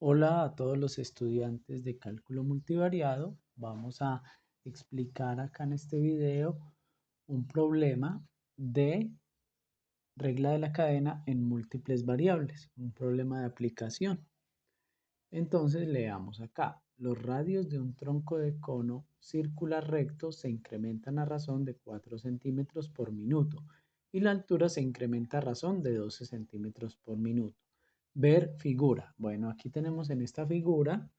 Hola a todos los estudiantes de cálculo multivariado. Vamos a explicar acá en este video un problema de regla de la cadena en múltiples variables, un problema de aplicación. Entonces leamos acá. Los radios de un tronco de cono circular recto se incrementan a razón de 4 centímetros por minuto y la altura se incrementa a razón de 12 centímetros por minuto. Ver figura. Bueno, aquí tenemos en esta figura,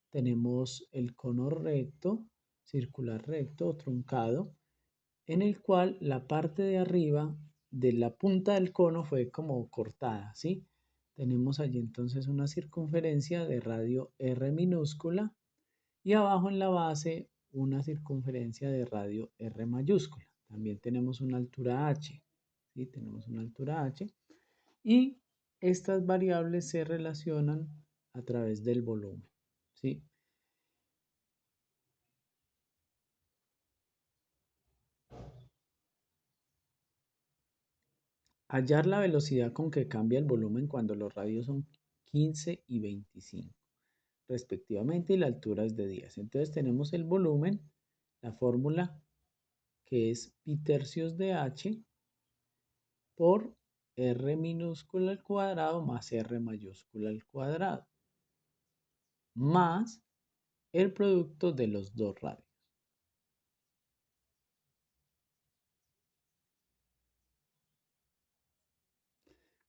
tenemos el cono recto, circular recto o truncado, en el cual la parte de arriba de la punta del cono fue como cortada, ¿sí? Tenemos allí entonces una circunferencia de radio R minúscula y abajo en la base una circunferencia de radio R mayúscula. También tenemos una altura H, ¿sí? Tenemos una altura H y estas variables se relacionan a través del volumen, ¿sí? Hallar la velocidad con que cambia el volumen cuando los radios son 15 y 25 respectivamente y la altura es de 10. Entonces tenemos el volumen, la fórmula que es pi tercios de h por r minúscula al cuadrado más r mayúscula al cuadrado, más el producto de los dos radios.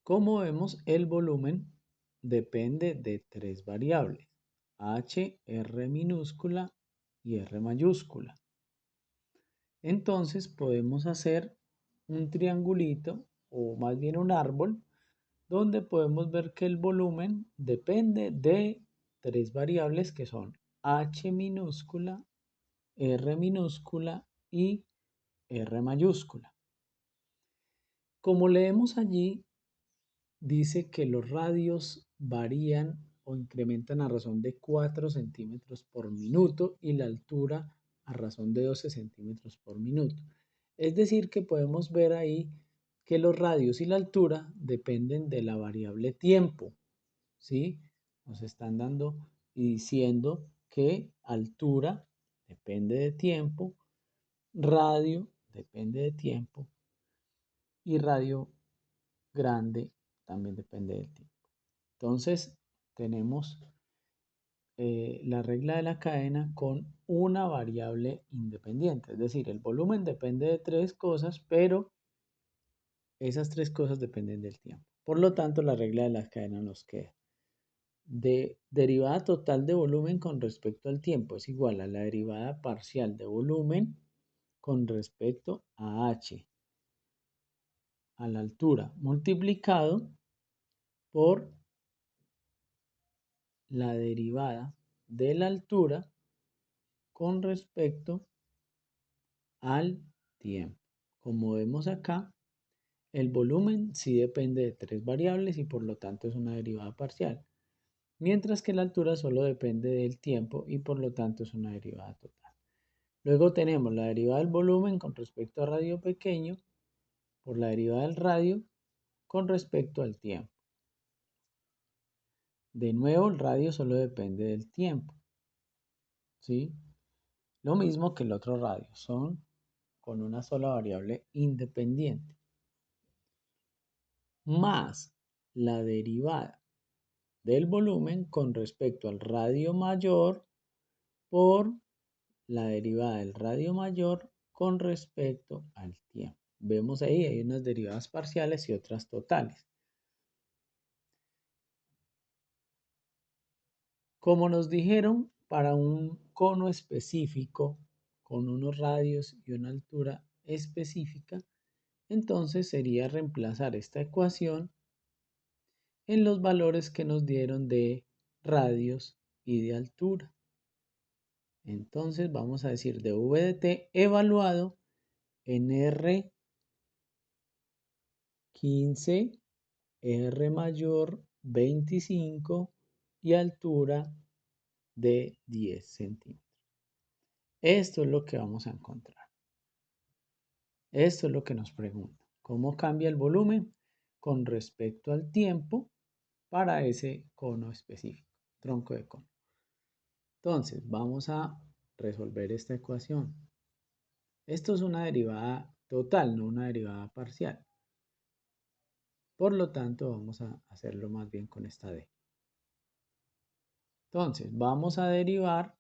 Como vemos, el volumen depende de tres variables, h, r minúscula y r mayúscula. Entonces podemos hacer un triangulito o más bien un árbol donde podemos ver que el volumen depende de tres variables que son h minúscula, r minúscula y r mayúscula. Como leemos allí, dice que los radios varían o incrementan a razón de 4 centímetros por minuto y la altura a razón de 12 centímetros por minuto. Es decir, que podemos ver ahí que los radios y la altura dependen de la variable tiempo, ¿sí? Nos están dando y diciendo que altura depende de tiempo, radio depende de tiempo y radio grande también depende del tiempo. Entonces, tenemos la regla de la cadena con una variable independiente. Es decir, el volumen depende de tres cosas, pero esas tres cosas dependen del tiempo. Por lo tanto, la regla de la cadena nos queda. De derivada total de volumen con respecto al tiempo es igual a la derivada parcial de volumen con respecto a h a la altura multiplicado por la derivada de la altura con respecto al tiempo. Como vemos acá, el volumen sí depende de tres variables y por lo tanto es una derivada parcial, mientras que la altura solo depende del tiempo y por lo tanto es una derivada total. Luego tenemos la derivada del volumen con respecto a radio pequeño por la derivada del radio con respecto al tiempo. De nuevo, el radio solo depende del tiempo, ¿sí? Lo mismo que el otro radio, son con una sola variable independiente, más la derivada del volumen con respecto al radio mayor por la derivada del radio mayor con respecto al tiempo. Vemos ahí, hay unas derivadas parciales y otras totales. Como nos dijeron, para un cono específico, con unos radios y una altura específica, entonces sería reemplazar esta ecuación en los valores que nos dieron de radios y de altura. Entonces vamos a decir de v de t evaluado en r 15, r mayor 25 y altura de 10 centímetros. Esto es lo que vamos a encontrar. Esto es lo que nos pregunta. ¿Cómo cambia el volumen con respecto al tiempo para ese cono específico? tronco de cono. Entonces, vamos a resolver esta ecuación. Esto es una derivada total, no una derivada parcial. Por lo tanto, vamos a hacerlo más bien con esta D. Entonces, vamos a derivar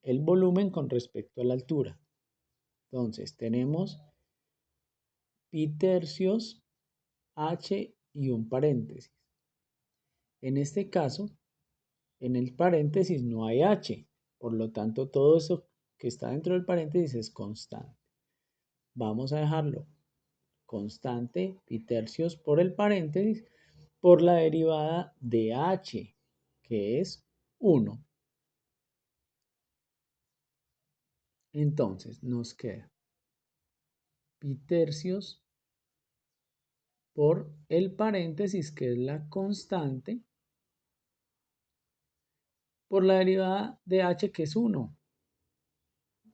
el volumen con respecto a la altura. Entonces, tenemos pi tercios, h y un paréntesis. En este caso, en el paréntesis no hay h, por lo tanto, todo eso que está dentro del paréntesis es constante. Vamos a dejarlo constante, pi tercios por el paréntesis, por la derivada de h, que es 1. Entonces, nos queda pi tercios por el paréntesis, que es la constante, por la derivada de h, que es 1.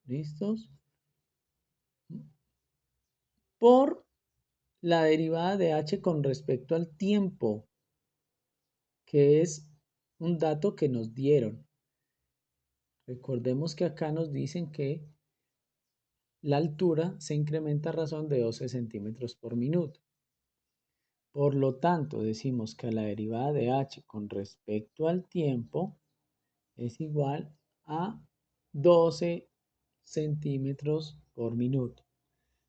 ¿Listos? Por la derivada de h con respecto al tiempo, que es un dato que nos dieron. Recordemos que acá nos dicen que la altura se incrementa a razón de 12 centímetros por minuto. Por lo tanto, decimos que la derivada de h con respecto al tiempo es igual a 12 centímetros por minuto.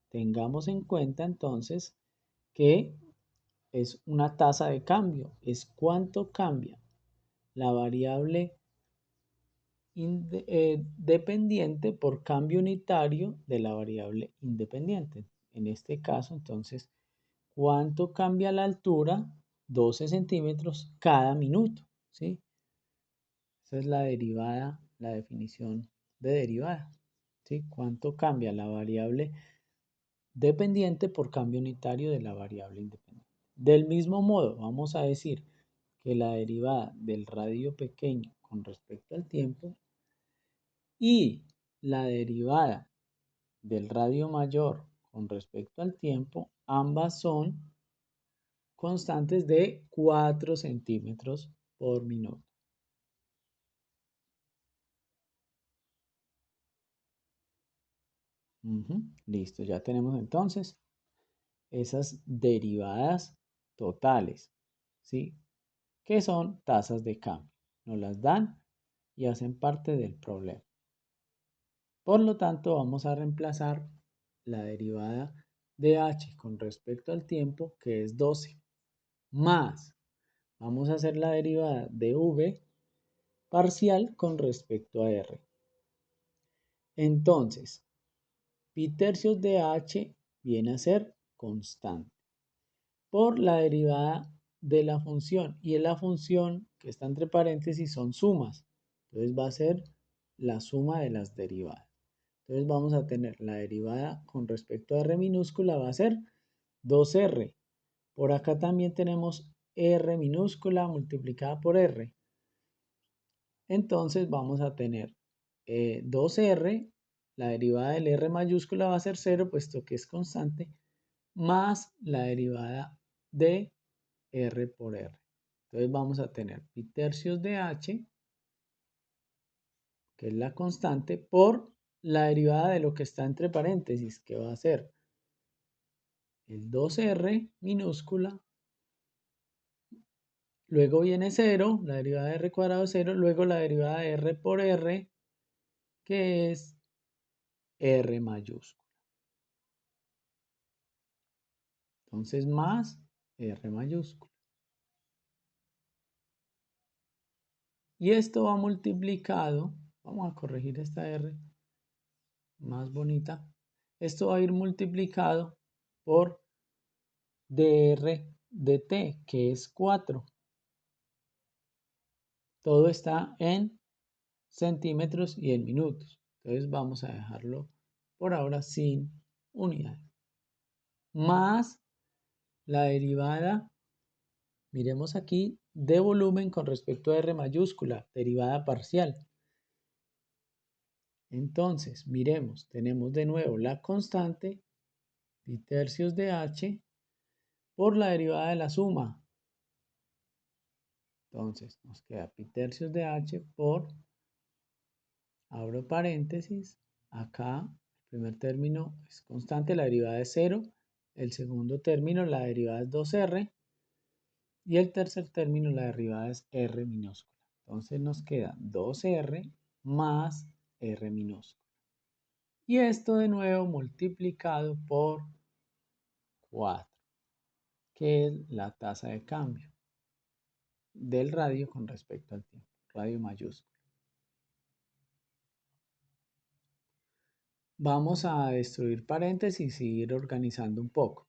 Tengamos en cuenta entonces que es una tasa de cambio, es cuánto cambia la variable dependiente por cambio unitario de la variable independiente. En este caso, entonces, ¿cuánto cambia la altura? 12 centímetros cada minuto, ¿sí? Esa es la derivada, la definición de derivada, ¿sí? ¿Cuánto cambia la variable dependiente por cambio unitario de la variable independiente? Del mismo modo, vamos a decir que la derivada del radio pequeño con respecto al tiempo y la derivada del radio mayor con respecto al tiempo, ambas son constantes de 4 centímetros por minuto. Listo, ya tenemos entonces esas derivadas totales, ¿sí? Que son tasas de cambio. Nos las dan y hacen parte del problema. Por lo tanto, vamos a reemplazar la derivada de h con respecto al tiempo, que es 12, más vamos a hacer la derivada de v parcial con respecto a r. Entonces, pi tercios de h viene a ser constante por la derivada de la función. Y en la función que está entre paréntesis son sumas. Entonces va a ser la suma de las derivadas. Entonces vamos a tener la derivada con respecto a r minúscula va a ser 2r. Por acá también tenemos r minúscula multiplicada por r. Entonces vamos a tener 2r, la derivada del r mayúscula va a ser 0, puesto que es constante, más la derivada de r por r. Entonces vamos a tener pi tercios de h, que es la constante, por la derivada de lo que está entre paréntesis, que va a ser el 2r minúscula, luego viene 0, la derivada de r cuadrado es 0, luego la derivada de r por r, que es r mayúscula. Entonces más r mayúscula. Y esto va multiplicado, vamos a corregir esta r más bonita, esto va a ir multiplicado por dr de t, que es 4. Todo está en centímetros y en minutos. Entonces vamos a dejarlo por ahora sin unidades. Más la derivada, miremos aquí, de volumen con respecto a r mayúscula, derivada parcial. Entonces, miremos, tenemos de nuevo la constante, pi tercios de h, por la derivada de la suma, Entonces nos queda pi tercios de h por, abro paréntesis, acá el primer término es constante, la derivada es 0, el segundo término la derivada es 2r y el tercer término la derivada es r minúscula. Entonces nos queda 2r más r minúscula. Y esto de nuevo multiplicado por 4, que es la tasa de cambio del radio con respecto al tiempo, radio mayúscula. Vamos a destruir paréntesis y ir organizando un poco.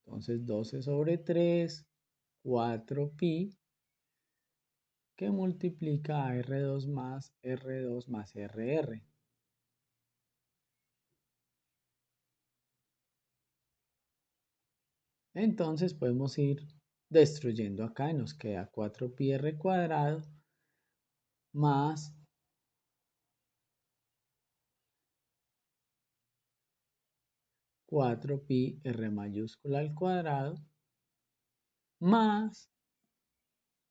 Entonces 12 sobre 3, 4pi, que multiplica a R2 más R2 más RR. Entonces podemos ir destruyendo acá y nos queda 4pi r cuadrado más 4pi r mayúscula al cuadrado más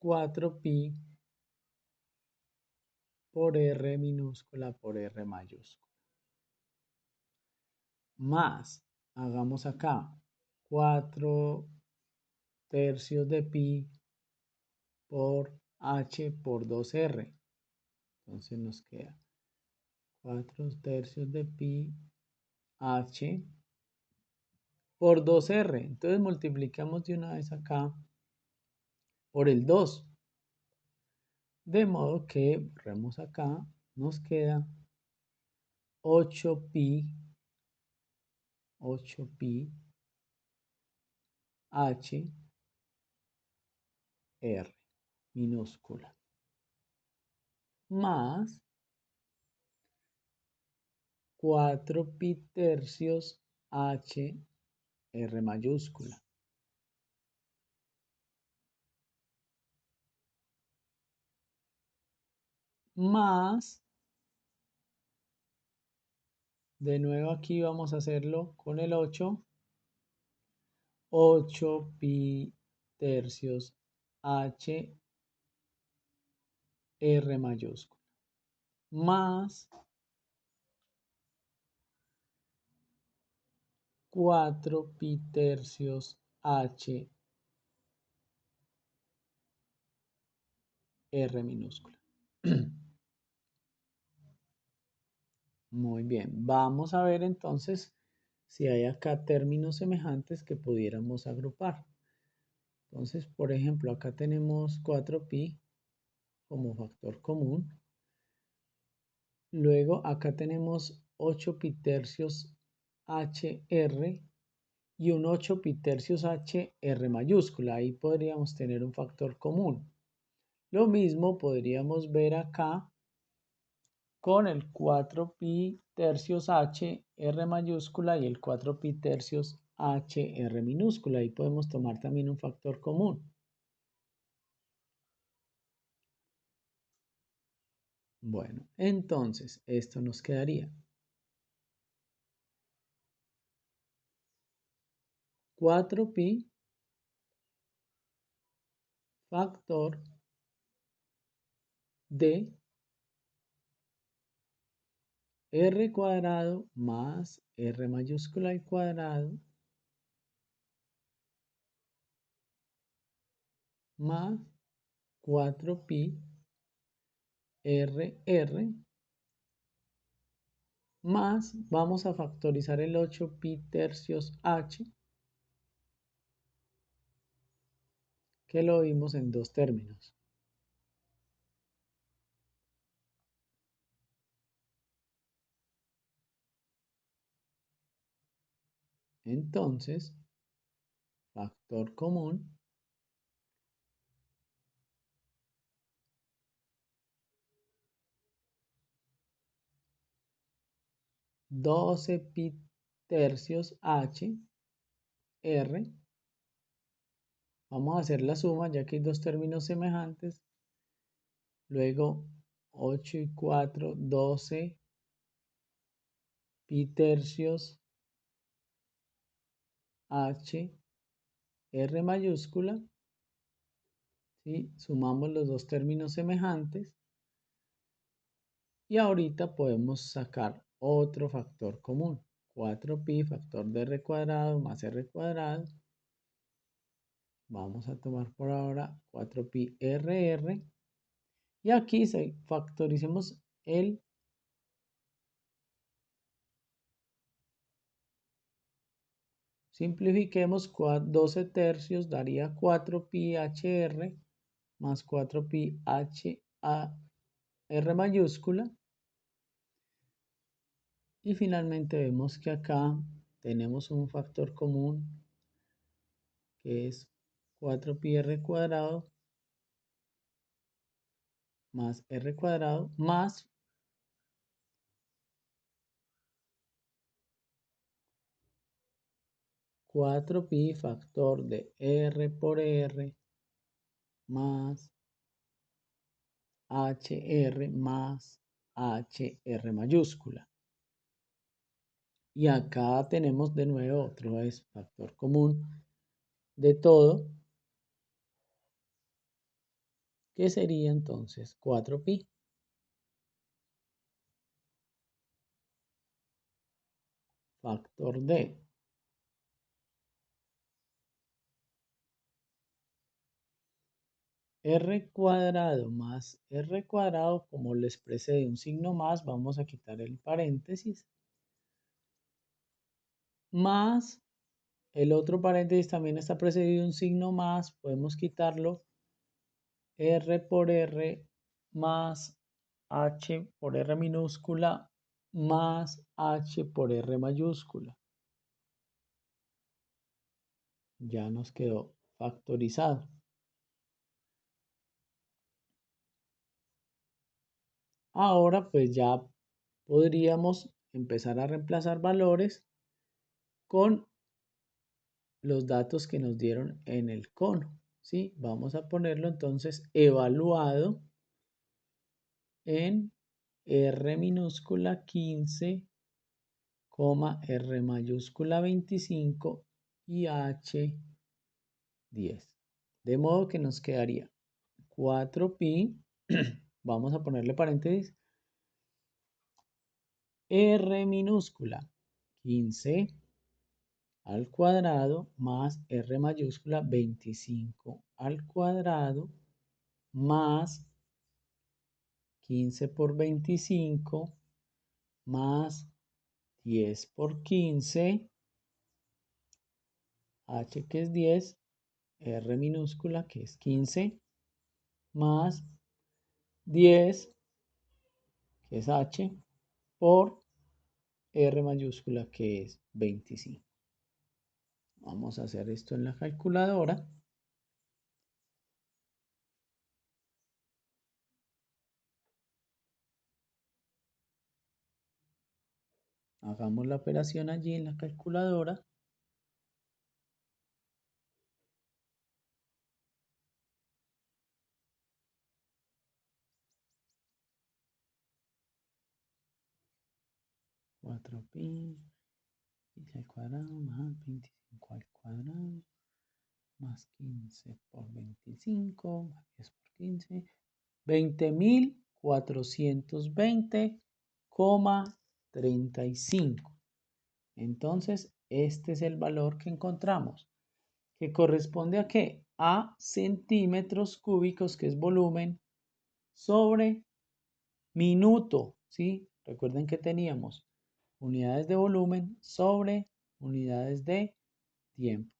4pi por r minúscula por r mayúscula. Más, hagamos acá, 4 tercios de pi por h por 2r. Entonces nos queda 4 tercios de pi h por 2r. Entonces multiplicamos de una vez acá por el 2. De modo que borremos acá, nos queda 8pi h r minúscula más 4pi tercios h r mayúscula más, de nuevo aquí vamos a hacerlo con el 8 pi tercios h r mayúscula más 4 pi tercios h r minúscula. Muy bien, vamos a ver entonces si hay acá términos semejantes que pudiéramos agrupar. Entonces, por ejemplo, acá tenemos 4pi como factor común. Luego acá tenemos 8 pi tercios HR y un 8 pi tercios HR mayúscula. Ahí podríamos tener un factor común. Lo mismo podríamos ver acá con el 4 pi tercios H R mayúscula y el 4 pi tercios H R minúscula. Ahí podemos tomar también un factor común. Bueno, entonces esto nos quedaría 4pi factor de R cuadrado más R mayúscula al cuadrado más 4pi RR más, vamos a factorizar el 8 pi tercios H, que lo vimos en dos términos. Entonces, factor común 12 pi tercios H, R. Vamos a hacer la suma ya que hay dos términos semejantes. Luego 8 y 4, 12 pi tercios H, R mayúscula, ¿sí? Sumamos los dos términos semejantes y ahorita podemos sacar otro factor común. 4pi factor de r cuadrado más r cuadrado. Vamos a tomar por ahora 4pi rr. Y aquí factoricemos el simplifiquemos 12 tercios daría 4pi hr más 4pi r mayúscula. Y finalmente vemos que acá tenemos un factor común que es 4pi r cuadrado más r cuadrado más 4pi factor de r por r más hr más hr mayúscula. Y acá tenemos de nuevo otro vez factor común de todo, que sería entonces 4pi. Factor de r cuadrado más r cuadrado, como les precede un signo más, vamos a quitar el paréntesis, más el otro paréntesis también está precedido de un signo más, podemos quitarlo, r por r más h por r minúscula más h por r mayúscula. Ya nos quedó factorizado. Ahora pues ya podríamos empezar a reemplazar valores con los datos que nos dieron en el cono, ¿sí? Vamos a ponerlo entonces evaluado en R minúscula 15, R mayúscula 25 y H 10. De modo que nos quedaría 4pi, vamos a ponerle paréntesis, R minúscula 15 al cuadrado más R mayúscula 25 al cuadrado más 15 por 25 más 10 por 15, H que es 10, R minúscula que es 15 más 10 que es H por R mayúscula que es 25. Vamos a hacer esto en la calculadora. Hagamos la operación allí en la calculadora. Cuatro pi al cuadrado más 25 al cuadrado más 15 por 25 más 10 por 15, 20.420,35. Entonces, este es el valor que encontramos, que corresponde a ¿qué? A centímetros cúbicos, que es volumen, sobre minuto, ¿sí? Recuerden que teníamos unidades de volumen sobre unidades de tiempo.